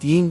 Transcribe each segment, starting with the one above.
3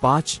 5